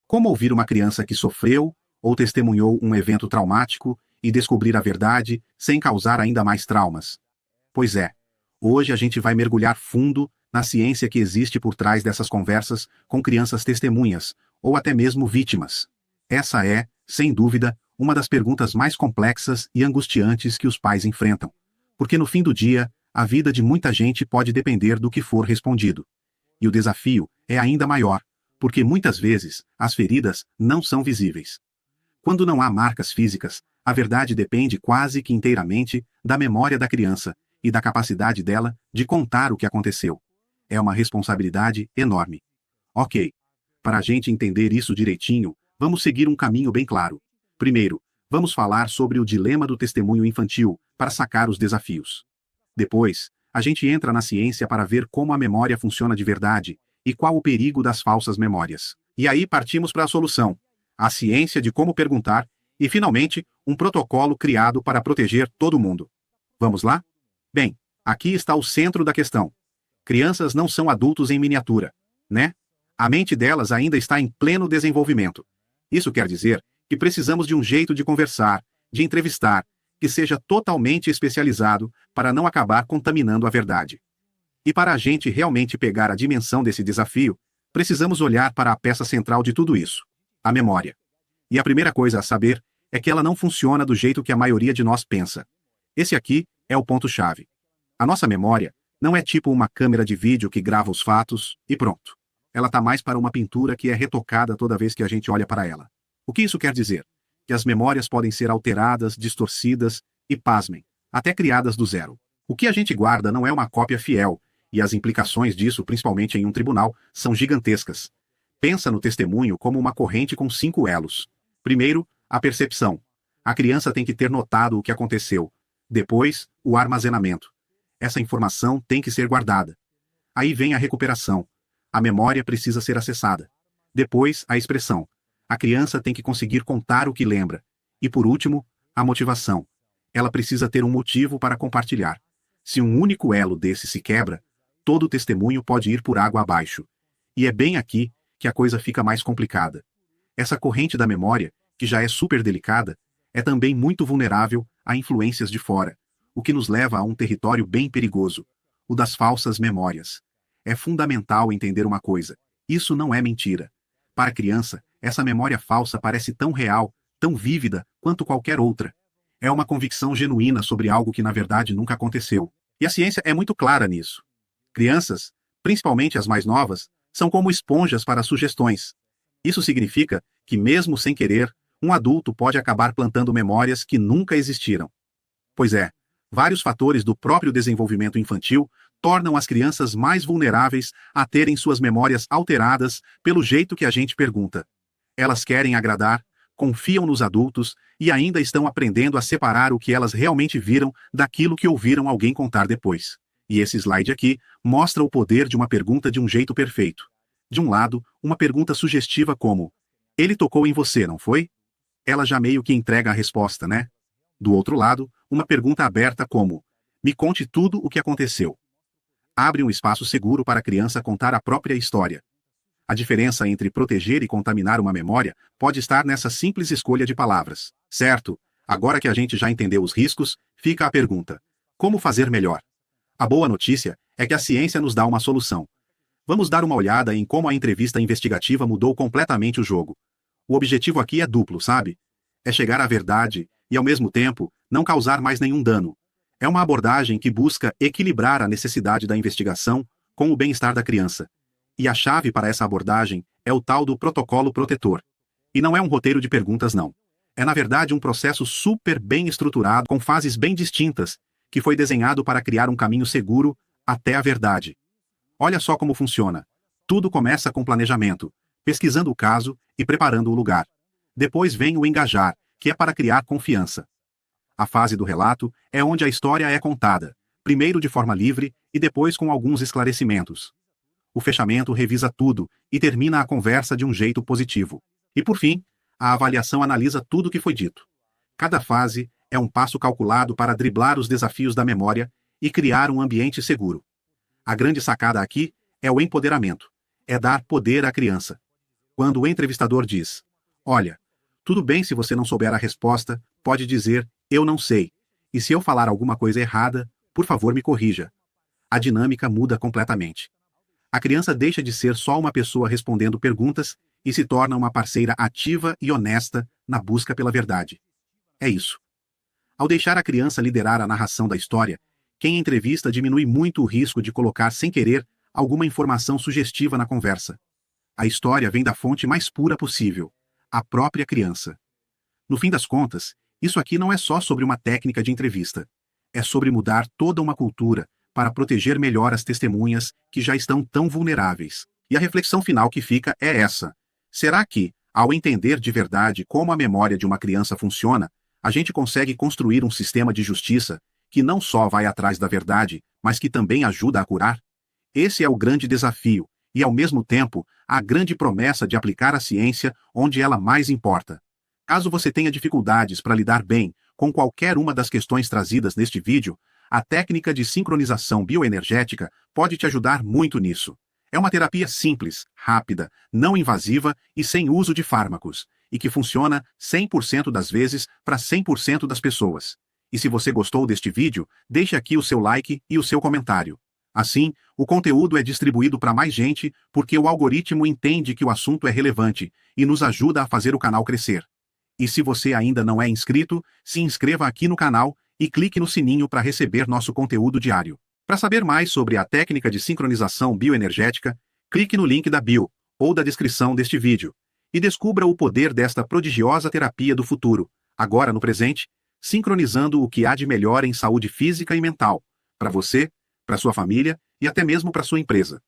Como ouvir uma criança que sofreu ou testemunhou um evento traumático e descobrir a verdade sem causar ainda mais traumas? Pois é, hoje a gente vai mergulhar fundo na ciência que existe por trás dessas conversas com crianças testemunhas, ou até mesmo vítimas. Essa é, sem dúvida, uma das perguntas mais complexas e angustiantes que os pais enfrentam. Porque no fim do dia, a vida de muita gente pode depender do que for respondido. E o desafio é ainda maior, porque muitas vezes as feridas não são visíveis. Quando não há marcas físicas, a verdade depende quase que inteiramente da memória da criança e da capacidade dela de contar o que aconteceu. É uma responsabilidade enorme. Ok. Para a gente entender isso direitinho, vamos seguir um caminho bem claro. Primeiro, vamos falar sobre o dilema do testemunho infantil, para sacar os desafios. Depois, a gente entra na ciência para ver como a memória funciona de verdade e qual o perigo das falsas memórias. E aí partimos para a solução: a ciência de como perguntar e, finalmente, um protocolo criado para proteger todo mundo. Vamos lá? Bem, aqui está o centro da questão. Crianças não são adultos em miniatura, né? A mente delas ainda está em pleno desenvolvimento. Isso quer dizer que precisamos de um jeito de conversar, de entrevistar, que seja totalmente especializado para não acabar contaminando a verdade. E para a gente realmente pegar a dimensão desse desafio, precisamos olhar para a peça central de tudo isso: a memória. E a primeira coisa a saber é que ela não funciona do jeito que a maioria de nós pensa. Esse aqui é o ponto-chave. A nossa memória não é tipo uma câmera de vídeo que grava os fatos e pronto. Ela tá mais para uma pintura que é retocada toda vez que a gente olha para ela. O que isso quer dizer? Que as memórias podem ser alteradas, distorcidas e, pasmem, até criadas do zero. O que a gente guarda não é uma cópia fiel, e as implicações disso, principalmente em um tribunal, são gigantescas. Pensa no testemunho como uma corrente com 5 elos. Primeiro, a percepção. A criança tem que ter notado o que aconteceu. Depois, o armazenamento. Essa informação tem que ser guardada. Aí vem a recuperação. A memória precisa ser acessada. Depois, a expressão. A criança tem que conseguir contar o que lembra. E por último, a motivação. Ela precisa ter um motivo para compartilhar. Se um único elo desse se quebra, todo o testemunho pode ir por água abaixo. E é bem aqui que a coisa fica mais complicada. Essa corrente da memória, que já é super delicada, é também muito vulnerável a influências de fora, o que nos leva a um território bem perigoso: o das falsas memórias. É fundamental entender uma coisa: isso não é mentira. Para a criança, essa memória falsa parece tão real, tão vívida, quanto qualquer outra. É uma convicção genuína sobre algo que na verdade nunca aconteceu. E a ciência é muito clara nisso. Crianças, principalmente as mais novas, são como esponjas para sugestões. Isso significa que, mesmo sem querer, um adulto pode acabar plantando memórias que nunca existiram. Pois é, vários fatores do próprio desenvolvimento infantil tornam as crianças mais vulneráveis a terem suas memórias alteradas pelo jeito que a gente pergunta. Elas querem agradar, confiam nos adultos e ainda estão aprendendo a separar o que elas realmente viram daquilo que ouviram alguém contar depois. E esse slide aqui mostra o poder de uma pergunta de um jeito perfeito. De um lado, uma pergunta sugestiva como: ele tocou em você, não foi? Ela já meio que entrega a resposta, né? Do outro lado, uma pergunta aberta como: me conte tudo o que aconteceu. Abre um espaço seguro para a criança contar a própria história. A diferença entre proteger e contaminar uma memória pode estar nessa simples escolha de palavras. Certo, agora que a gente já entendeu os riscos, fica a pergunta: como fazer melhor? A boa notícia é que a ciência nos dá uma solução. Vamos dar uma olhada em como a entrevista investigativa mudou completamente o jogo. O objetivo aqui é duplo, sabe? É chegar à verdade e, ao mesmo tempo, não causar mais nenhum dano. É uma abordagem que busca equilibrar a necessidade da investigação com o bem-estar da criança. E a chave para essa abordagem é o tal do protocolo protetor. E não é um roteiro de perguntas, não. É, na verdade, um processo super bem estruturado, com fases bem distintas, que foi desenhado para criar um caminho seguro até a verdade. Olha só como funciona. Tudo começa com planejamento, pesquisando o caso e preparando o lugar. Depois vem o engajar, que é para criar confiança. A fase do relato é onde a história é contada, primeiro de forma livre e depois com alguns esclarecimentos. O fechamento revisa tudo e termina a conversa de um jeito positivo. E por fim, a avaliação analisa tudo o que foi dito. Cada fase é um passo calculado para driblar os desafios da memória e criar um ambiente seguro. A grande sacada aqui é o empoderamento. É dar poder à criança. Quando o entrevistador diz: "Olha, tudo bem se você não souber a resposta, pode dizer, eu não sei. E se eu falar alguma coisa errada, por favor me corrija." A dinâmica muda completamente. A criança deixa de ser só uma pessoa respondendo perguntas e se torna uma parceira ativa e honesta na busca pela verdade. É isso. Ao deixar a criança liderar a narração da história, quem entrevista diminui muito o risco de colocar sem querer alguma informação sugestiva na conversa. A história vem da fonte mais pura possível, a própria criança. No fim das contas, isso aqui não é só sobre uma técnica de entrevista. É sobre mudar toda uma cultura para proteger melhor as testemunhas que já estão tão vulneráveis. E a reflexão final que fica é essa. Será que, ao entender de verdade como a memória de uma criança funciona, a gente consegue construir um sistema de justiça que não só vai atrás da verdade, mas que também ajuda a curar? Esse é o grande desafio, e ao mesmo tempo, a grande promessa de aplicar a ciência onde ela mais importa. Caso você tenha dificuldades para lidar bem com qualquer uma das questões trazidas neste vídeo, a técnica de sincronização bioenergética pode te ajudar muito nisso. É uma terapia simples, rápida, não invasiva e sem uso de fármacos, e que funciona 100% das vezes para 100% das pessoas. E se você gostou deste vídeo, deixe aqui o seu like e o seu comentário. Assim, o conteúdo é distribuído para mais gente porque o algoritmo entende que o assunto é relevante e nos ajuda a fazer o canal crescer. E se você ainda não é inscrito, se inscreva aqui no canal e clique no sininho para receber nosso conteúdo diário. Para saber mais sobre a técnica de sincronização bioenergética, clique no link da bio ou da descrição deste vídeo e descubra o poder desta prodigiosa terapia do futuro, agora no presente, sincronizando o que há de melhor em saúde física e mental, para você, para sua família e até mesmo para sua empresa.